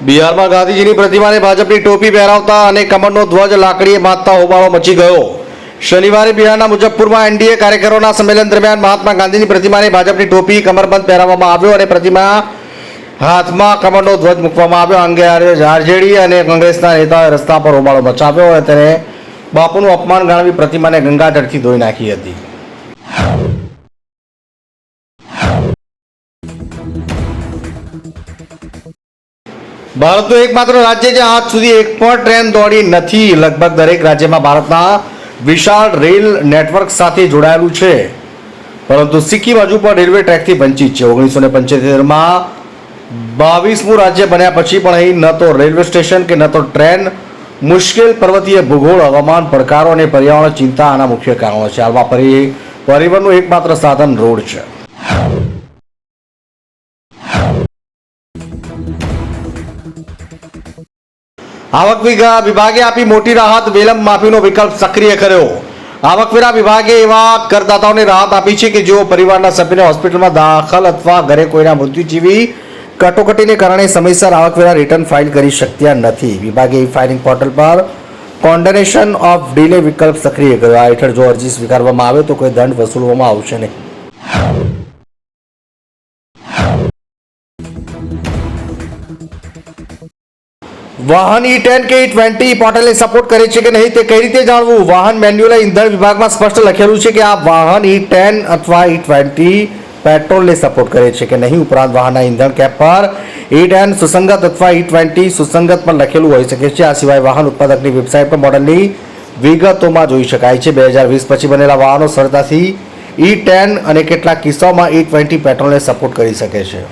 બિહારમાં ગાંધીજીની પ્રતિમાને ભાજપની ટોપી પહેરાવતા અને કમળનો ધ્વજ લાકડીએ બાંધતા હોબાળો મચી ગયો। શનિવારે બિહારના મુઝફ્ફરપુરમાં એનડીએ કાર્યકરોના સંમેલન દરમિયાન મહાત્મા ગાંધીની પ્રતિમાને ભાજપની ટોપી કમરબંધ પહેરાવવામાં આવ્યો અને પ્રતિમા હાથમાં કમળનો ધ્વજ મૂકવામાં આવ્યો। આ અંગે આરજેડી અને કોંગ્રેસના નેતાઓએ રસ્તા પર હોબાળો મચાવ્યો અને તેને બાપુનું અપમાન ગણાવી પ્રતિમાને ગંગાજળથી ધોઈ નાખી હતી। ભારતનું એકમાત્ર રાજ્ય જ્યાં આજ સુધી એક પણ ટ્રેન દોડી નથી। લગભગ દરેક રાજ્યમાં ભારતના વિશાળ રેલ નેટવર્ક સાથે જોડાયેલું છે, પરંતુ સિક્કિમ હજુ પણ રેલવે ટ્રેકથી વંચિત છે। 1975માં 22મું રાજ્ય બન્યા પછી પણ અહીં ન તો રેલવે સ્ટેશન કે ન તો ટ્રેન। મુશ્કેલ પર્વતીય ભૂગોળ, હવામાન, પડકારો અને પર્યાવરણ ચિંતા આના મુખ્ય કારણો છે। હાલમાં પરિવહનનું એકમાત્ર સાધન રોડ છે। આવકવેરા વિભાગે આપી મોટી રાહત, વિલંબ માફીનો વિકલ્પ સક્રિય કર્યો। આવકવેરા વિભાગે એવા કરદાતાઓને રાહત આપી છે કે જેઓ પરિવારના સભ્યને હોસ્પિટલમાં દાખલ અથવા ઘરે કોઈના મૃત્યુ જેવી કટોકટીને કારણે સમયસર આવકવેરા રિટર્ન ફાઇલ કરી શક્યા નથી। વિભાગે ઈ ફાઇલિંગ પોર્ટલ પર કોન્ડોનેશન ઓફ ડિલે વિકલ્પ સક્રિય કર્યો। આ હેઠળ જો અરજી સ્વીકારવામાં આવે તો કોઈ દંડ વસૂલવામાં આવશે નહીં। વાહન E10 કે E20 પોર્ટલને સપોર્ટ કરે છે કે નહીં તે કઈ રીતે જાણવું? વાહન મેન્યુઅલ ઇંધણ વિભાગમાં સ્પષ્ટ લખેલું છે કે આ વાહન E10 અથવા E20 પેટ્રોલને સપોર્ટ કરે છે કે નહીં। ઉપરાંત વાહનના ઇંધણ કેપ પર E10 સુસંગત અથવા E20 સુસંગત પણ લખેલું હોઈ શકે છે। આ સિવાય વાહન ઉત્પાદકની વેબસાઇટ પર મોડલની વિગતોમાં જોઈ શકાય છે। 2020 પછી બનેલા વાહનો સરળતાથી E10 અને કેટલાક કિસ્સાઓમાં E20 પેટ્રોલને સપોર્ટ કરી શકે છે।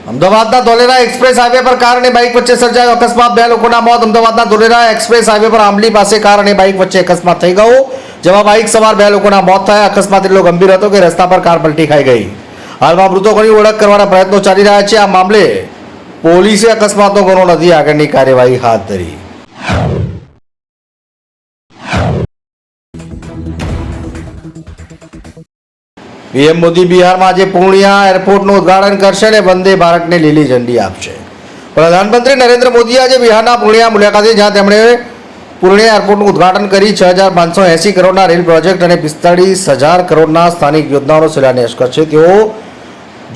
અમદાવાદના ધોલેરા એક્સપ્રેસ હાઈવે પર કાર અને બાઇક વચ્ચે સર્જાયો અકસ્માત, 2 લોકોના મોત। અમદાવાદના ધોલેરા એક્સપ્રેસ હાઈવે પર આંબલી પાસે કાર અને બાઇક વચ્ચે અકસ્માત થઈ ગયો, જેમાં બાઇક સવાર 2 લોકોના મોત થયા। અકસ્માત એટલો ગંભીર હતો કે રસ્તા પર કાર પલટી ખાઈ ગઈ। હાલમાં મૃતકોની ઓળખ કરવાના પ્રયત્નો ચાલી રહ્યા છે। આ મામલે પોલીસે અકસ્માતનો ગુનો નોંધી આગળની કાર્યવાહી હાથ ધરી। પીએમ મોદી બિહારમાં આજે પૂર્ણિયા એરપોર્ટનું ઉદ્ઘાટન કરશે અને વંદે ભારતને લીલી ઝંડી આપશે। પ્રધાનમંત્રી નરેન્દ્ર મોદીએ આજે બિહારના પૂર્ણિયા મુલાકાતે જ્યાં તેમણે પૂર્ણિયા એરપોર્ટનું ઉદ્ઘાટન કરી 6,580 કરોડના રેલ પ્રોજેક્ટ અને 45,000 કરોડના સ્થાનિક યોજનાઓનો શિલાન્યાસ કરશે। તેઓ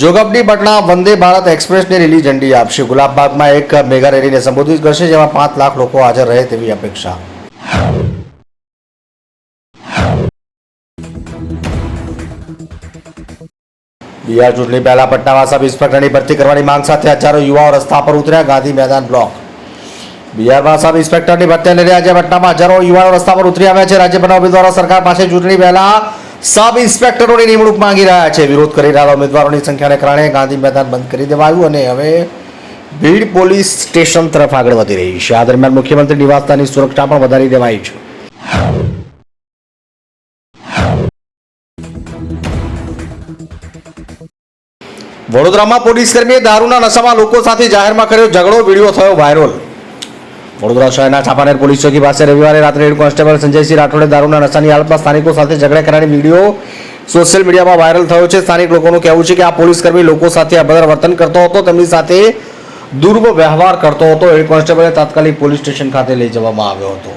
જોગબની પટના વંદે ભારત એક્સપ્રેસને લીલી ઝંડી આપશે। ગુલાબબાગમાં એક મેગા રેલીને સંબોધિત કરશે, જેમાં 5 લાખ લોકો હાજર રહે તેવી અપેક્ષા। બિહાર ચૂંટણી પહેલા પટનામાં સબ ઇન્સ્પેક્ટરની ભરતી કરવાની માંગ સાથે હજારો યુવાઓ રસ્તા પર ઉતર્યા। ગાંધી મેદાન બ્લોક। બિહારમાં સબ ઇન્સ્પેક્ટરની ભરતી લઈને આજે પટનામાં હજારો યુવાનો રસ્તા પર ઉતરી આવ્યા છે। રાજ્યભરના ઉમેદવારો સરકાર પાસે ચૂંટણી પહેલા સબ ઇન્સ્પેક્ટરોની નિમણૂક માંગી રહ્યા છે। વિરોધ કરી રહેલા ઉમેદવારોની સંખ્યાને કારણે ગાંધી મેદાન બંધ કરી દેવાયું અને હવે ભીડ પોલીસ સ્ટેશન તરફ આગળ વધી રહી છે। આ દરમિયાન મુખ્યમંત્રી નિવાસસ્થાનની સુરક્ષા પણ વધારી દેવાઈ છે। વડોદરામાં પોલીસ કર્મીએ દારૂના નશામાં લોકો સાથે જાહેરમાં કર્યો ઝઘડો, વિડીયો થયો વાયરલ। વડોદરા શહેરના ચાંપાનેર પોલીસ ચોકી પાસે રવિવારે રાત્રે હેડ કોન્સ્ટેબલ સંજયસિંહ રાઠોડે દારૂના નશાની હાલતમાં સ્થાનિકો સાથે ઝઘડા કરવાની વિડીયો સોશિયલ મીડિયામાં વાયરલ થયો છે। સ્થાનિક લોકોનું કહેવું છે કે આ પોલીસ કર્મી લોકો સાથે અભદ્ર વર્તન કરતો હતો, તેમની સાથે દુર્વ્યવહાર કરતો હતો। હેડ કોન્સ્ટેબલને તાત્કાલિક પોલીસ સ્ટેશન ખાતે લઈ જવામાં આવ્યો હતો।